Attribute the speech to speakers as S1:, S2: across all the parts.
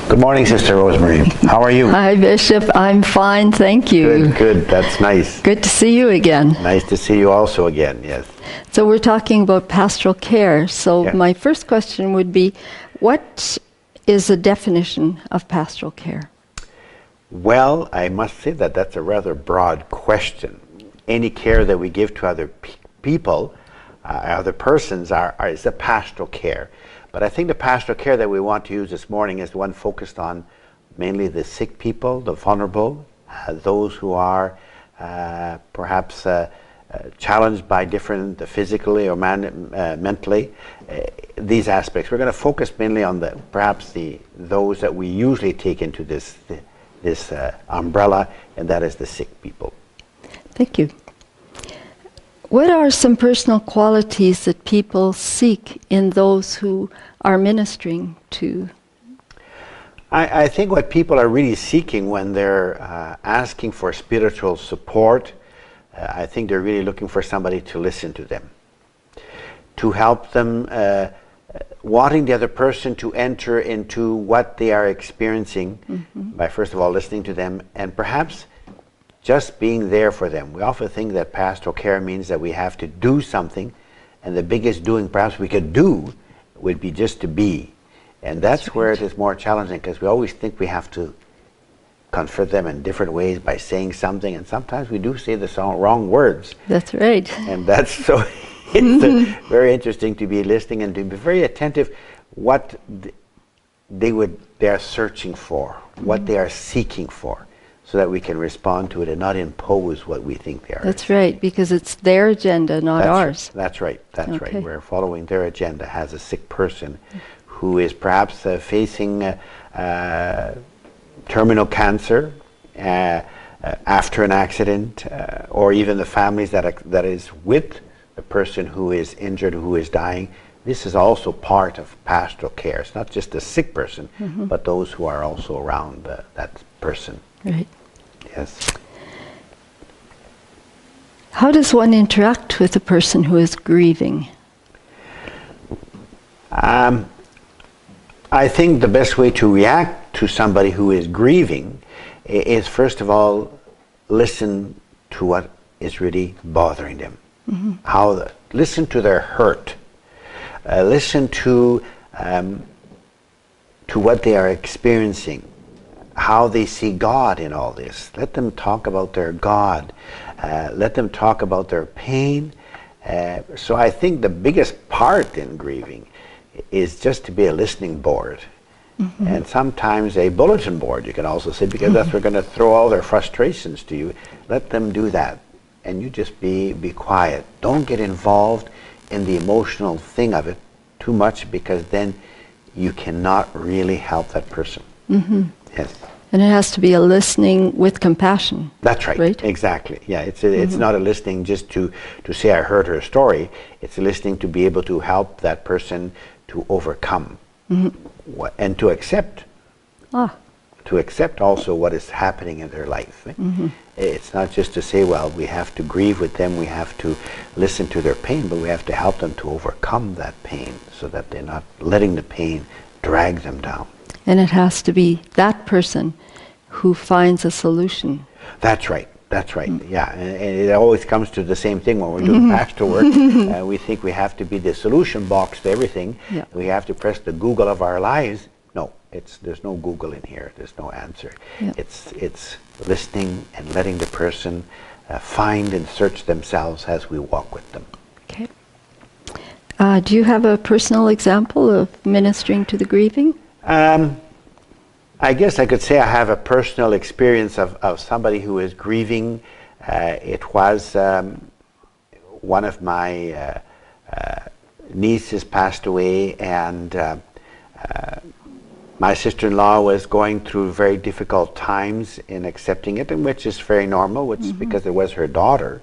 S1: Good morning, Sister Rosemary. How are you?
S2: Hi, Bishop. I'm fine, thank you.
S1: Good, good. That's nice.
S2: Good to see you again.
S1: Nice to see you also again, yes.
S2: So we're talking about pastoral care. So my first question would be, what is the definition of pastoral care?
S1: Well, I must say that that's a rather broad question. Any care that we give to other people, other persons, is a pastoral care. But I think the pastoral care that we want to use this morning is the one focused on mainly the sick people, the vulnerable, those who are perhaps challenged by different, physically or mentally, these aspects. We're going to focus mainly on those that we usually take into this umbrella, and that is the sick people.
S2: Thank you. What are some personal qualities that people seek in those who are ministering to?
S1: I think what people are really seeking when they're asking for spiritual support, I think they're really looking for somebody to listen to them, to help them, wanting the other person to enter into what they are experiencing by first of all listening to them and perhaps just being there for them. We often think that pastoral care means that we have to do something, and the biggest doing perhaps we could do would be just to be. And that's where it is more challenging, because we always think we have to comfort them in different ways by saying something, and sometimes we do say the wrong words.
S2: That's right.
S1: And that's so it's very interesting to be listening and to be very attentive what they are searching for, what they are seeking for, so that we can respond to it and not impose what we think they are.
S2: That's right, because it's their agenda, not ours.
S1: That's right. That's right. We're following their agenda as a sick person who is perhaps facing terminal cancer after an accident, or even the families that is with the person who is injured, who is dying. This is also part of pastoral care. It's not just the sick person, but those who are also around that person.
S2: Right.
S1: Yes.
S2: How does one interact with a person who is grieving?
S1: I think the best way to react to somebody who is grieving is first of all listen to what is really bothering them. Listen to their hurt. Listen to what they are experiencing. How they see God in all this. Let them talk about their God. Let them talk about their pain. So I think the biggest part in grieving is just to be a listening board. And sometimes a bulletin board, you can also say, because that's where we're going to throw all their frustrations to you. Let them do that. And you just be quiet. Don't get involved in the emotional thing of it too much, because then you cannot really help that person. Yes.
S2: And it has to be a listening with compassion.
S1: That's right. Right? Exactly. Yeah, it's not a listening just to say I heard her story. It's a listening to be able to help that person to overcome and to accept. To accept also what is happening in their life. It's not just to say, well, we have to grieve with them, we have to listen to their pain, but we have to help them to overcome that pain so that they're not letting the pain drag them down.
S2: And it has to be that person who finds a solution.
S1: That's right. That's right. Yeah. And it always comes to the same thing when we're doing pastoral work. We think we have to be the solution box to everything.
S2: Yeah.
S1: We have to press the Google of our lives. No, there's no Google in here. There's no answer.
S2: Yeah.
S1: It's listening and letting the person find and search themselves as we walk with them.
S2: Okay. Do you have a personal example of ministering to the grieving?
S1: I guess I could say I have a personal experience of somebody who is grieving. It was one of my nieces passed away, and my sister-in-law was going through very difficult times in accepting it, and which is very normal, which is because it was her daughter.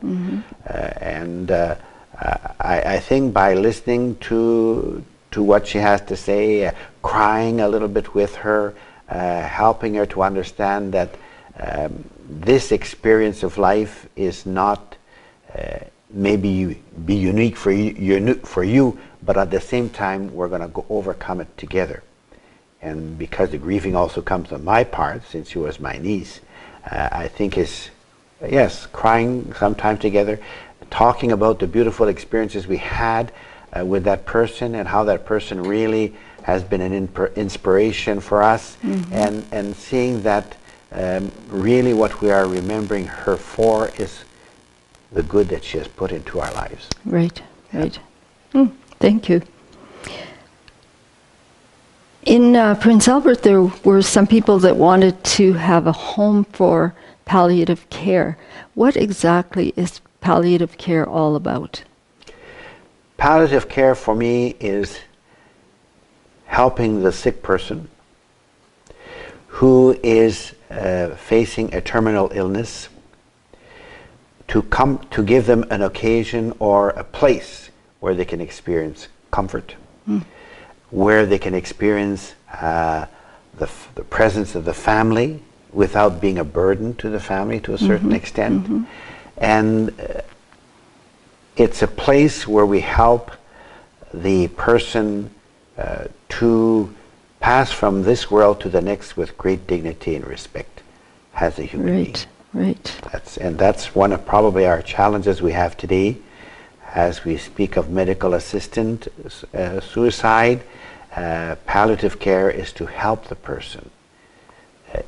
S1: I think by listening to what she has to say, crying a little bit with her, helping her to understand that this experience of life is not maybe be unique for you, but at the same time we're going to overcome it together. and because the grieving also comes on my part, since she was my niece, I think is, yes, crying sometime together, talking about the beautiful experiences we had with that person and how that person really has been an inspiration for us, and seeing that really what we are remembering her for is the good that she has put into our lives.
S2: Right, right. Thank you. In Prince Albert, there were some people that wanted to have a home for palliative care. What exactly is palliative care all about?
S1: Palliative care for me is helping the sick person who is facing a terminal illness to give them an occasion or a place where they can experience comfort, where they can experience the presence of the family without being a burden to the family to a certain extent. And it's a place where we help the person to pass from this world to the next with great dignity and respect as a human being.
S2: Right.
S1: That's one of probably our challenges we have today as we speak of medical assisted suicide. Palliative care is to help the person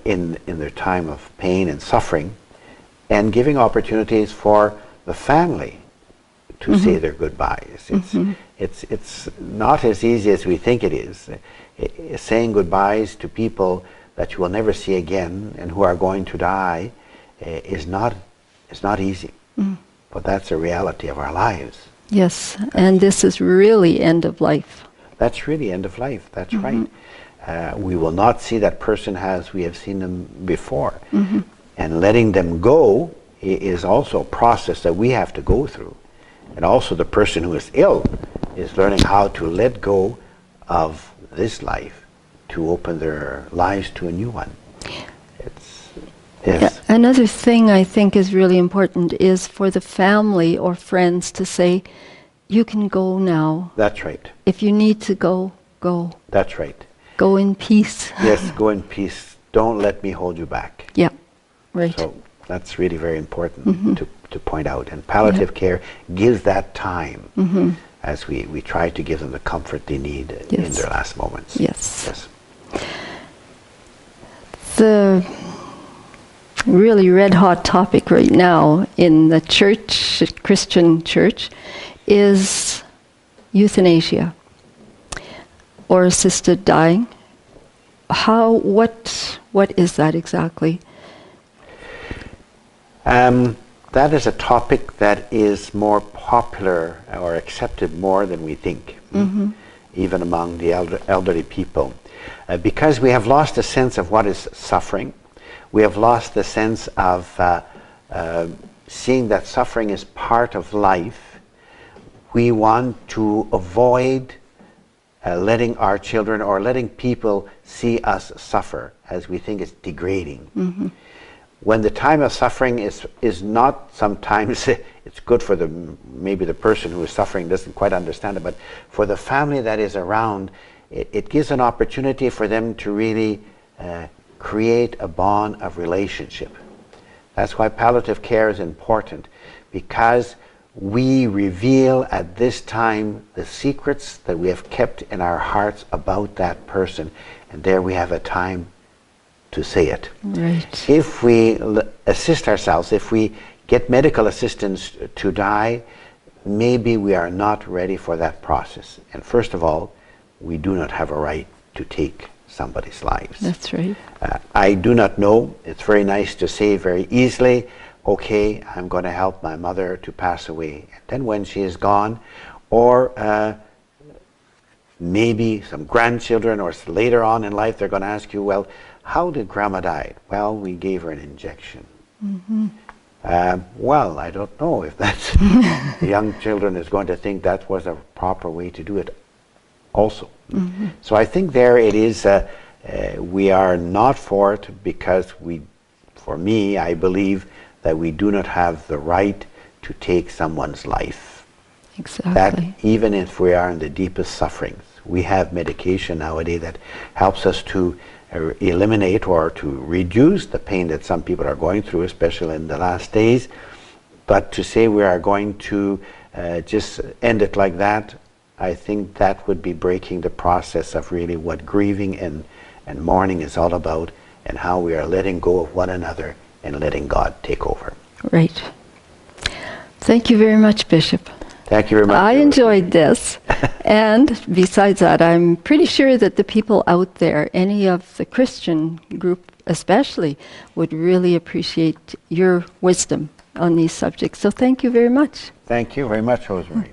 S1: in their time of pain and suffering, and giving opportunities for the family to say their goodbyes. It's not as easy as we think it is. Saying goodbyes to people that you will never see again and who are going to die is not easy. But that's a reality of our lives.
S2: Yes, and this is really end of life.
S1: That's really end of life. That's right. We will not see that person as we have seen them before. And letting them go is also a process that we have to go through. And also the person who is ill is learning how to let go of this life to open their lives to a new one. Yes.
S2: Yeah, another thing I think is really important is for the family or friends to say, you can go now.
S1: That's right.
S2: If you need to go, go.
S1: That's right.
S2: Go in peace.
S1: Yes, go in peace. Don't let me hold you back.
S2: Yeah, right.
S1: So that's really very important to point out. And palliative care gives that time as we try to give them the comfort they need in their last moments.
S2: Yes. The really red hot topic right now in the church, Christian church, is euthanasia or assisted dying. What is that exactly?
S1: That is a topic that is more popular or accepted more than we think, even among the elderly people. Because we have lost a sense of what is suffering. We have lost the sense of seeing that suffering is part of life. We want to avoid letting our children or letting people see us suffer, as we think it's degrading. When the time of suffering is not sometimes, it's good for maybe the person who is suffering doesn't quite understand it, but for the family that is around, it gives an opportunity for them to really create a bond of relationship. That's why palliative care is important, because we reveal at this time the secrets that we have kept in our hearts about that person, and there we have a time to say it.
S2: Right.
S1: If we assist ourselves, if we get medical assistance to die, maybe we are not ready for that process. And first of all, we do not have a right to take somebody's lives.
S2: That's right.
S1: I do not know. It's very nice to say very easily, okay, I'm going to help my mother to pass away. And then when she is gone, or maybe some grandchildren, or later on in life, they're going to ask you, well, how did Grandma die? Well, we gave her an injection. Well, I don't know if that's the young children is going to think that was a proper way to do it also. So I think there it is, we are not for it, because for me, I believe that we do not have the right to take someone's life.
S2: Exactly.
S1: That even if we are in the deepest sufferings, We have medication nowadays that helps us to eliminate or to reduce the pain that some people are going through, especially in the last days. But to say we are going to just end it like that, I think that would be breaking the process of really what grieving and mourning is all about, and how we are letting go of one another and letting God take over.
S2: Right. Thank you very much, Bishop.
S1: Thank you very much.
S2: I enjoyed this. And besides that, I'm pretty sure that the people out there, any of the Christian group especially, would really appreciate your wisdom on these subjects. So thank you very much.
S1: Thank you very much, Rosemary.